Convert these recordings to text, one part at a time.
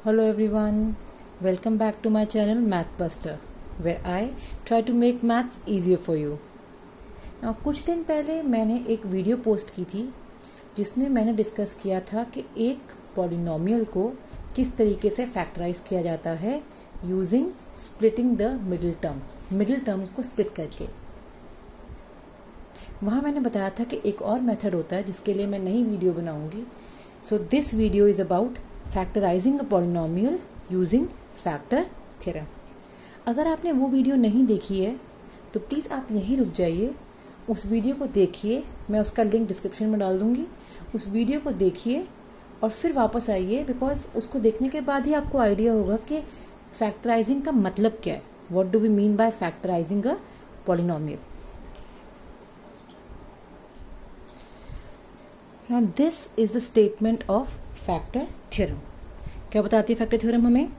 Hello everyone, welcome back to my channel Math Buster, where I try to make maths easier for you. Now कुछ दिन पहले मैंने एक video post की थी जिसमें मैंने डिस्कस किया था कि एक पॉलिनोमियल को किस तरीके से फैक्टराइज किया जाता है using splitting the middle term को स्प्लिट करके। वहाँ मैंने बताया था कि एक और मेथड होता है जिसके लिए मैं नई वीडियो बनाऊंगी। So this video is about factorising a polynomial using factor theorem. अगर आपने वो वीडियो नहीं देखी है तो प्लीज़ आप यहीं रुक जाइए, उस वीडियो को देखिए, मैं उसका लिंक डिस्क्रिप्शन में डाल दूँगी। उस वीडियो को देखिए और फिर वापस आइए, बिकॉज उसको देखने के बाद ही आपको आइडिया होगा कि फैक्टराइजिंग का मतलब क्या है। What do we mean by factorising a polynomial. Now this is the statement of factor theorem। क्या बताती है फैक्टर थ्योरम हमें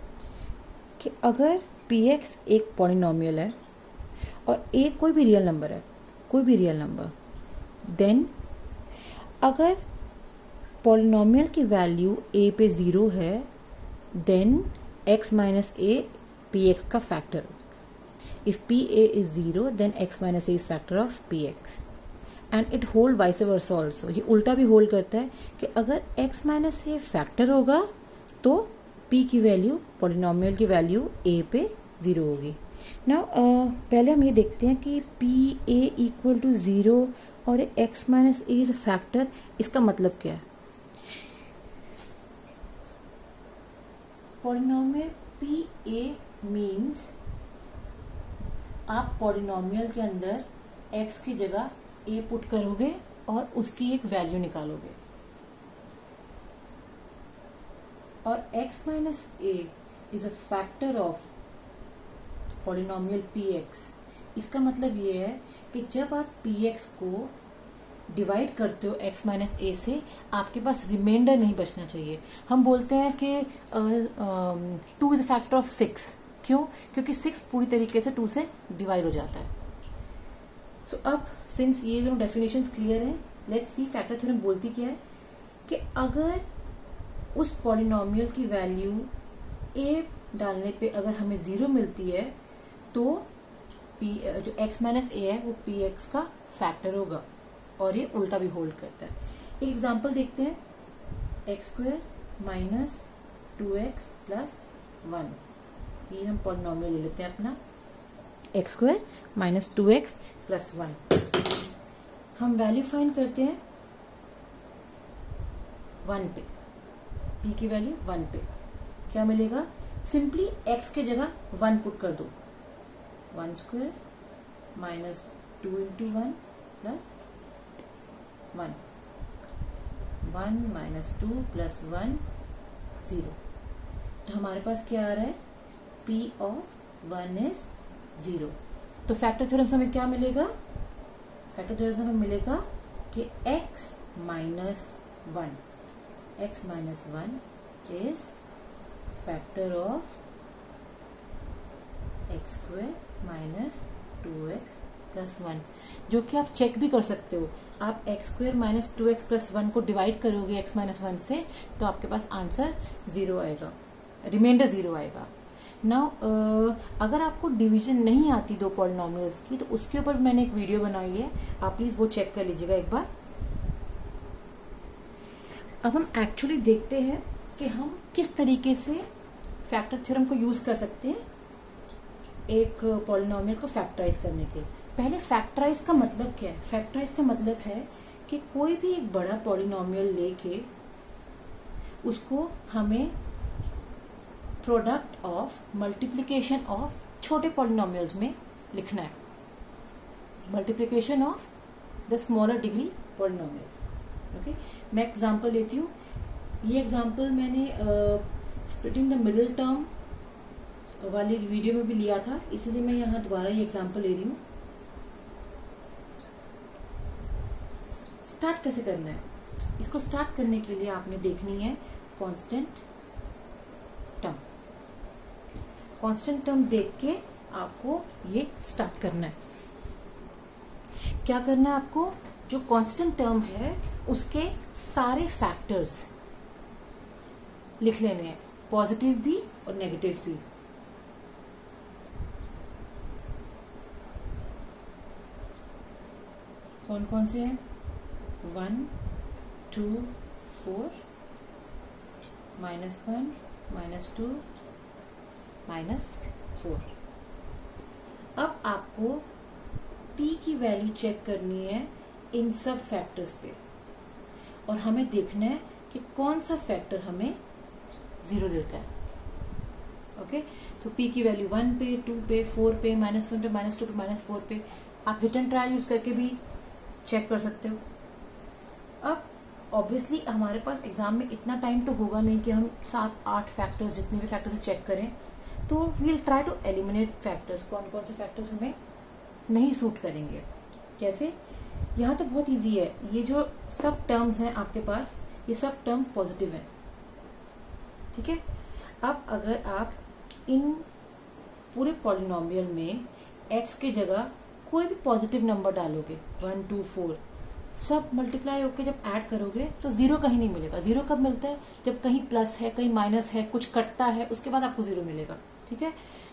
कि अगर px एक पॉलिनोमियल है और a कोई भी रियल नंबर, देन अगर पॉलिनोमियल की वैल्यू a पे 0 है, then x minus a px का factor. If pa is 0 then x minus a is factor of px and it hold vice versa also. ये उल्टा भी होल्ड करता है कि अगर x माइनस ए फैक्टर होगा तो p की वैल्यू, पॉलिनोमियल की वैल्यू a पे 0 होगी। नाउ पहले हम ये देखते हैं कि पी ए इक्वल टू 0 और x minus A is factor, इसका मतलब क्या है। पॉलिनोमियल पी ए मीन्स आप पॉलिनोमियल के अंदर x की जगह a पुट करोगे और उसकी एक वैल्यू निकालोगे, और x minus A is a factor of polynomial px। इसका मतलब ये है कि जब आप px को डिवाइड करते हो x माइनस ए से, आपके पास रिमाइंडर नहीं बचना चाहिए। हम बोलते हैं कि 2 इज अ फैक्टर ऑफ 6। क्यों? क्योंकि 6 पूरी तरीके से 2 से डिवाइड हो जाता है। सो अब सिंस ये दोनों डेफिनेशंस क्लियर हैं, लेट्स सी फैक्टर थ्योरम बोलती क्या है कि अगर उस पॉलिनोमियल की वैल्यू a डालने पे अगर हमें 0 मिलती है तो जो x माइनस ए है वो px का फैक्टर होगा, और ये उल्टा भी होल्ड करता है। एक एग्जांपल देखते हैं, x² माइनस 2x प्लस 1। ये हम पॉलिनोमियल ले लेते हैं अपना x² माइनस 2x प्लस 1। हम वैल्यू फाइंड करते हैं 1 पे, p की वैल्यू 1 पे क्या मिलेगा। सिंपली x के जगह 1 पुट कर दो, 1² minus 2 into 1 plus 1 minus 2 plus 1 0। तो हमारे पास क्या आ रहा है, p ऑफ 1 इज 0। तो फैक्टर थ्योरम से हमें क्या मिलेगा, फैक्टर थ्योरम से हमें मिलेगा कि x minus 1 is factor of x² minus 2x plus 1, जो कि आप चेक भी कर सकते हो। आप x² माइनस 2x प्लस 1 को डिवाइड करोगे x माइनस 1 से, तो आपके पास आंसर 0 आएगा, रिमाइंडर 0 आएगा। नाउ अगर आपको डिवीजन नहीं आती दो पॉलिनोमियल्स की, तो उसके ऊपर मैंने एक वीडियो बनाई है, आप प्लीज़ वो चेक कर लीजिएगा एक बार। अब हम एक्चुअली देखते हैं कि हम किस तरीके से फैक्टर थ्योरम को यूज़ कर सकते हैं एक पॉलिनोमियल को फैक्टराइज करने के। पहले फैक्टराइज का मतलब क्या है। फैक्टराइज का मतलब है कि कोई भी एक बड़ा पॉलिनोमियल लेके उसको हमें प्रोडक्ट ऑफ मल्टीप्लिकेशन ऑफ छोटे पॉलिनोमियल्स में लिखना है, multiplication of the smaller degree polynomials. Okay, मैं एग्जांपल लेती हूँ। ये एग्जांपल मैंने स्प्लिटिंग द मिडिल टर्म वाली वीडियो में भी लिया था, इसलिए मैं यहाँ दोबारा ये एग्जांपल ले रही हूँ। स्टार्ट कैसे करना है, इसको स्टार्ट करने के लिए आपने देखनी है कांस्टेंट टर्म। कांस्टेंट टर्म देख के आपको ये स्टार्ट करना है। क्या करना है आपको, जो कांस्टेंट टर्म है उसके सारे फैक्टर्स लिख लेने हैं। पॉजिटिव भी और नेगेटिव भी। कौन कौन से हैं? 1 2 4 -1 -2 -4। अब आपको p की वैल्यू चेक करनी है इन सब फैक्टर्स पे, और हमें देखना है कि कौन सा फैक्टर हमें 0 देता है। ओके, तो p की वैल्यू 1 पे, 2 पे, 4 पे, -1 पे, -2 पे, -4 पे। आप हिट एंड ट्रायल यूज करके भी चेक कर सकते हो। अब ऑब्वियसली हमारे पास एग्जाम में इतना टाइम तो होगा नहीं कि हम 7-8 फैक्टर्स, जितने भी फैक्टर्स चेक करें, तो we'll try to eliminate factors. कौन कौन से फैक्टर्स हमें नहीं सूट करेंगे, कैसे? यहाँ तो बहुत इजी है। ये जो सब टर्म्स हैं आपके पास, ये सब टर्म्स पॉजिटिव हैं, ठीक है। अब अगर आप इन पूरे पॉलिनोमियल में x के जगह कोई भी पॉजिटिव नंबर डालोगे, 1 2 4, सब मल्टीप्लाई होकर जब ऐड करोगे तो 0 कहीं नहीं मिलेगा। 0 कब मिलता है? जब कहीं प्लस है, कहीं माइनस है, कुछ कटता है, उसके बाद आपको 0 मिलेगा, ठीक है।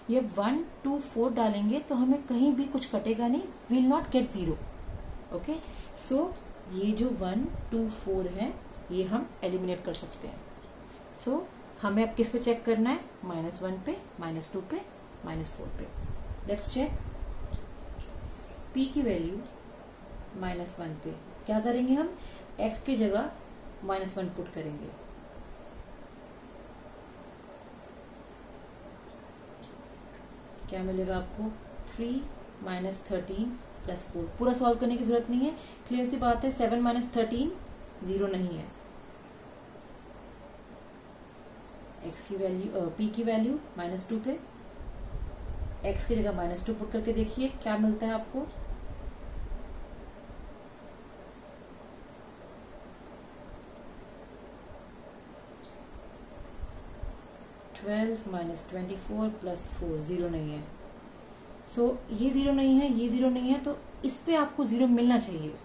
ये 1 2 4 डालेंगे तो हमें कहीं भी कुछ कटेगा नहीं, विल नॉट गेट 0। ओके, सो ये जो 1 2 4 है ये हम एलिमिनेट कर सकते हैं। सो हमें अब किस पे चेक करना है? -1 पे, -2 पे, -4 पे। Let's check. p की वैल्यू -1 पे क्या करेंगे हम? x की जगह -1 पुट करेंगे। क्या मिलेगा आपको? 3 -13 +4। पूरा सॉल्व करने की जरूरत नहीं है, क्लियर सी बात है। 7 - 13 0 नहीं है। x की वैल्यू p की वैल्यू -2 पे, x की जगह -2 पुट करके देखिए क्या मिलता है आपको। -12 -24 +4 0 नहीं है। सो ये 0 नहीं है, ये 0 नहीं है, तो इस पे आपको 0 मिलना चाहिए।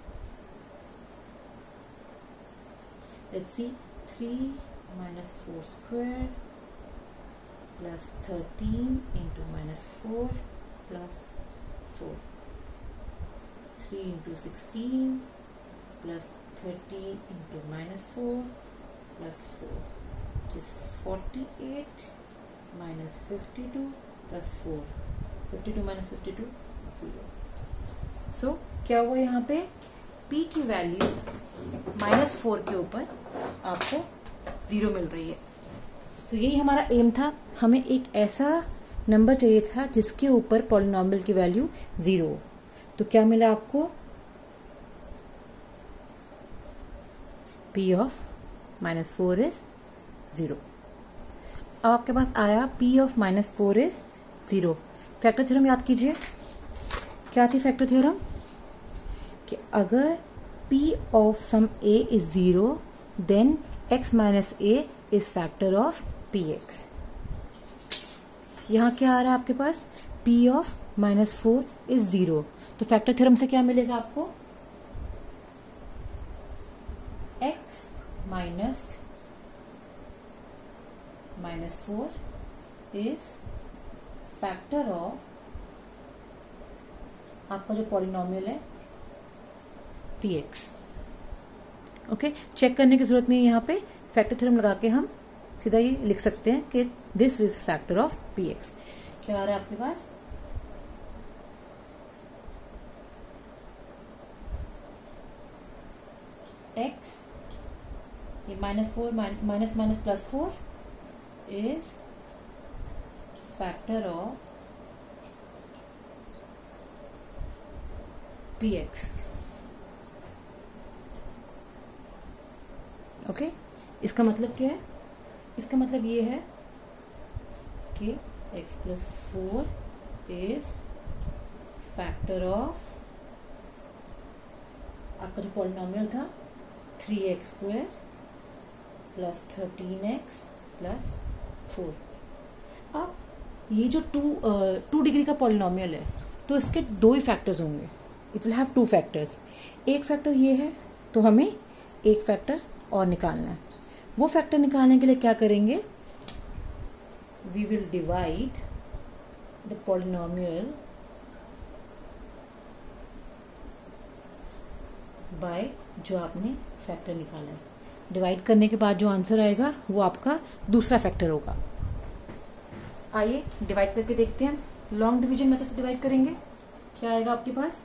Let's see, 3 -4 square +13 × -4 +4, 3 × 16 +13 × -4 +4, which is 48 -52 +4, 52 - 52 0। सो क्या हुआ यहाँ पे? p की वैल्यू -4 के ऊपर आपको 0 मिल रही है। तो यही हमारा एम था, हमें एक ऐसा नंबर चाहिए था जिसके ऊपर पॉलिनोमियल की वैल्यू 0 हो। तो क्या मिला आपको? p of -4 is 0। अब आपके पास आया p of -4 is 0। Factor theorem याद कीजिए, क्या थी फैक्टर थ्योरम? कि अगर p of some a is 0 then x - a is factor of px। यहाँ क्या आ रहा है आपके पास? p of -4 is 0। तो फैक्टर थ्योरम से क्या मिलेगा आपको? x -4 इज फैक्टर ऑफ आपका जो पॉलिनोमियल है px। ओके, चेक करने की जरूरत नहीं है। यहाँ पे फैक्टर थ्योरम लगा के हम सीधा ये लिख सकते हैं कि this is factor of px। क्या आ रहा है आपके पास? x, ये -4 -4 is factor of px। Okay, इसका मतलब क्या है? इसका मतलब ये है कि x + 4 इज फैक्टर ऑफ आपका जो पॉलिनोमियल था 3x² + 13x + 4। अब ये जो 2 डिग्री का पॉलिनोमियल है तो इसके 2 ही फैक्टर्स होंगे। It will have 2 factors. एक फैक्टर ये है, तो हमें एक फैक्टर और निकालना है। वो फैक्टर निकालने के लिए क्या करेंगे? we will divide the polynomial by जो आपने फैक्टर निकाला है. डिवाइड करने के बाद जो आंसर आएगा वो आपका दूसरा फैक्टर होगा. आइए डिवाइड करके देखते हैं. लॉन्ग डिवीजन मेथड से डिवाइड करेंगे. क्या आएगा आपके पास?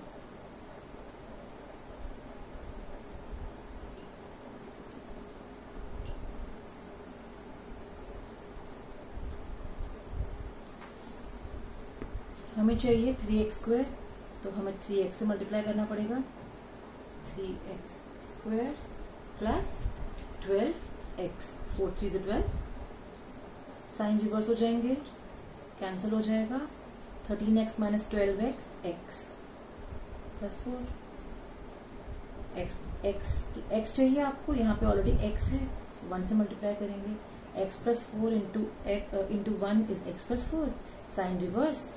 हमें चाहिए 3x², तो हमें 3x से मल्टीप्लाई करना पड़ेगा. 3x² plus 12x. 4 3 से 12. साइन रिवर्स हो जाएंगे, कैंसिल हो जाएगा. 13x minus 12x x plus 4. x चाहिए आपको, यहाँ पे ऑलरेडी x है, 1 से मल्टीप्लाई करेंगे. x plus 4 into 1 is x plus 4. Sign reverse,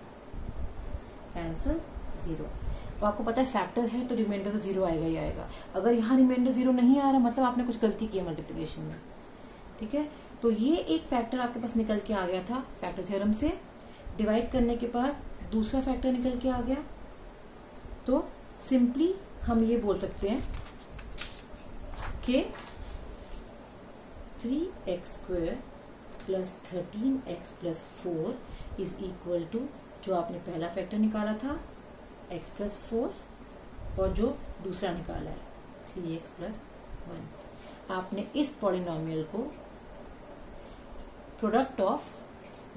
cancel, 0. तो आपको पता है फैक्टर है तो रिमाइंडर तो 0 आएगा ही आएगा. अगर यहाँ रिमाइंडर 0 नहीं आ रहा मतलब आपने कुछ गलती की है मल्टीप्लिकेशन में. ठीक है, तो ये एक फैक्टर आपके पास निकल के आ गया था फैक्टर थ्योरम से. डिवाइड करने के बाद दूसरा फैक्टर निकल के आ गया. तो सिंपली हम ये बोल सकते हैं कि 3x² plus 13x plus 4 is equal to जो आपने पहला फैक्टर निकाला था x प्लस 4 और जो दूसरा निकाला है 3x प्लस 1. आपने इस पॉलिनोमियल को product of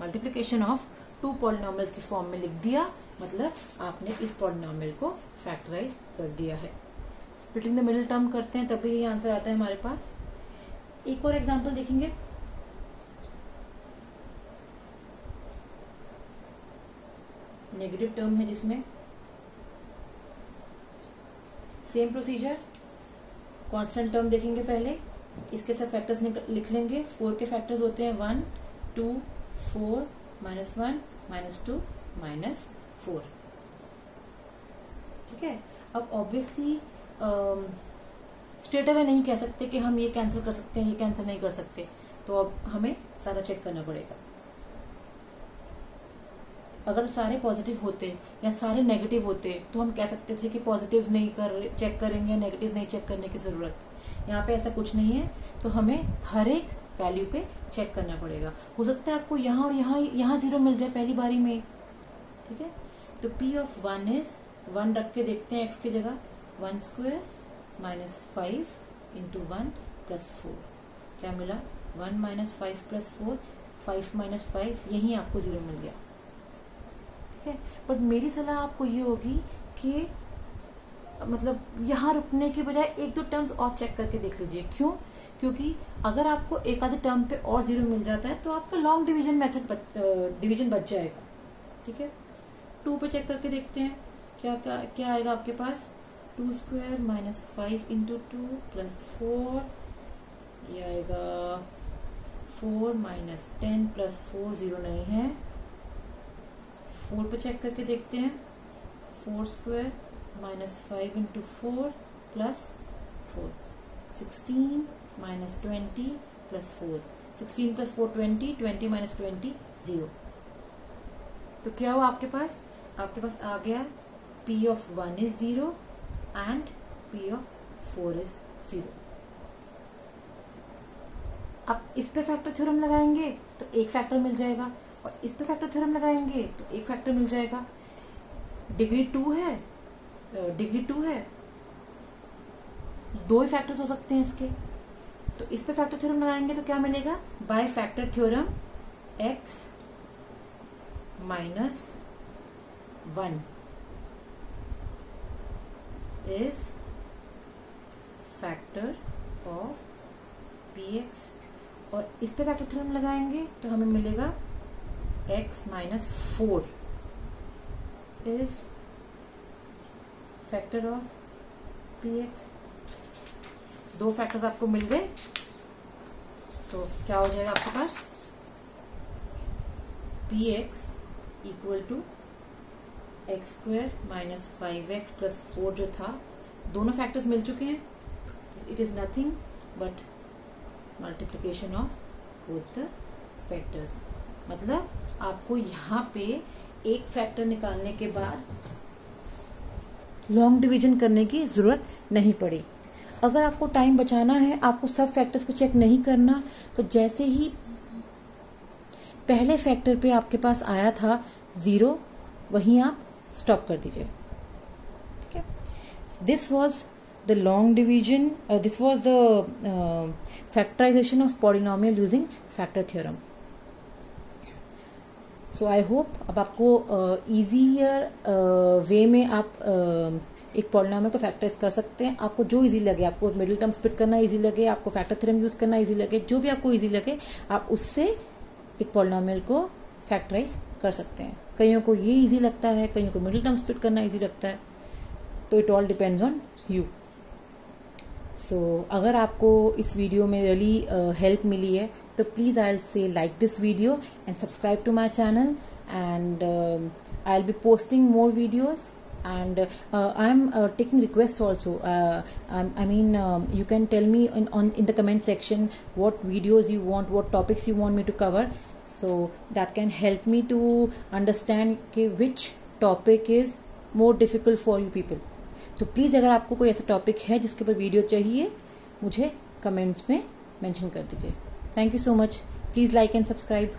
multiplication of 2 polynomials की फॉर्म में लिख दिया. मतलब आपने इस पॉलिनोमियल को फैक्टराइज कर दिया है. स्प्लिटिंग द मिडिल टर्म करते हैं तभी ये आंसर आता है हमारे पास. एक और एग्जांपल देखेंगे. नेगेटिव टर्म है जिसमें सेम प्रोसीजर. कांस्टेंट टर्म देखेंगे पहले, इसके सब फैक्टर्स लिख लेंगे. 4 के फैक्टर्स होते हैं 1 2 4 -1 -2 -4. ठीक है. अब ऑब्वियसली स्ट्रेट अवे नहीं कह सकते कि हम ये कैंसिल कर सकते हैं, ये कैंसिल नहीं कर सकते. तो अब हमें सारा चेक करना पड़ेगा. अगर सारे पॉजिटिव होते या सारे नेगेटिव होते तो हम कह सकते थे कि पॉजिटिव्स नहीं चेक करेंगे या नेगेटिव्स नहीं चेक करने की ज़रूरत. यहाँ पे ऐसा कुछ नहीं है, तो हमें हर एक वैल्यू पे चेक करना पड़ेगा. हो सकता है आपको यहाँ और यहाँ 0 मिल जाए पहली बारी में. ठीक है, तो p ऑफ 1 इज 1 रख के देखते हैं x की जगह. 1² माइनस 5 इंटू 1 प्लस 4. क्या मिला? 1 माइनस 5 प्लस 4. 5 माइनस 5, यहीं आपको 0 मिल गया. ठीक है, बट मेरी सलाह आपको ये होगी कि मतलब यहाँ रुकने के बजाय 1-2 टर्म्स और चेक करके देख लीजिए. क्यों? क्योंकि अगर आपको एक आधे टर्म पे और 0 मिल जाता है तो आपका लॉन्ग डिवीजन मेथड डिवीजन बच जाएगा. ठीक है, 2 पे चेक करके देखते हैं क्या आएगा आपके पास. 2² माइनस 5 इंटू 2 प्लस 4. ये आएगा 4 माइनस 10 प्लस 4. 0 नहीं है. 4 पे चेक करके देखते हैं. 4² minus 5 into 4 plus 4. 16 minus 20 plus 4. 16 plus 4 20. 20 minus 20 0. तो क्या हुआ आपके पास? आपके पास आ गया p of 1 is 0 and p of 4 is 0. अब इस पे फैक्टर थ्योरम लगाएंगे तो एक फैक्टर मिल जाएगा, और इस पे फैक्टर थ्योरम लगाएंगे तो एक फैक्टर मिल जाएगा. डिग्री 2 है, 2 ही फैक्टर्स हो सकते हैं इसके. तो इस पे फैक्टर थ्योरम लगाएंगे तो क्या मिलेगा? By factor theorem x minus 1 is factor of px. और इस पे फैक्टर थ्योरम लगाएंगे तो हमें मिलेगा x minus 4 is factor of px. 2 factors आपको मिल गए. तो क्या हो जाएगा आपके पास? px equal to x² minus 5x plus 4 जो था, दोनों फैक्टर्स मिल चुके हैं. It is nothing but multiplication of both the factors. मतलब आपको यहाँ पे एक फैक्टर निकालने के बाद लॉन्ग डिवीजन करने की ज़रूरत नहीं पड़ी। अगर आपको टाइम बचाना है, आपको सब फैक्टर्स को चेक नहीं करना, तो जैसे ही पहले फैक्टर पे आपके पास आया था 0, वहीं आप स्टॉप कर दीजिए। ठीक है, this was the long division, this was the factorisation of polynomial using factor theorem. So I hope अब आपको ईजियर वे में आप एक पॉलिनोमियल को फैक्टराइज कर सकते हैं। आपको जो इजी लगे, आपको मिडिल टर्म स्प्लिट करना इजी लगे, आपको फैक्टर थ्योरम यूज़ करना इजी लगे, जो भी आपको इजी लगे आप उससे एक पॉलिनोमियल को फैक्टराइज कर सकते हैं। कईयों को ये इजी लगता है, कईयों को मिडिल टर्म स्प्लिट करना इजी लगता है, तो it all depends on you. So अगर आपको इस वीडियो में रियली हेल्प मिली है तो please I will say like this video and subscribe to my channel, and I will be posting more videos, and I am taking requests also. I mean, you can tell me in the comment section what videos you want, what topics you want me to cover, so that can help me to understand which topic is more difficult for you people. तो please अगर आपको कोई ऐसा topic है जिसके ऊपर video चाहिए, मुझे कमेंट्स में मेंशन कर दीजिए। Thank you so much. Please like and subscribe.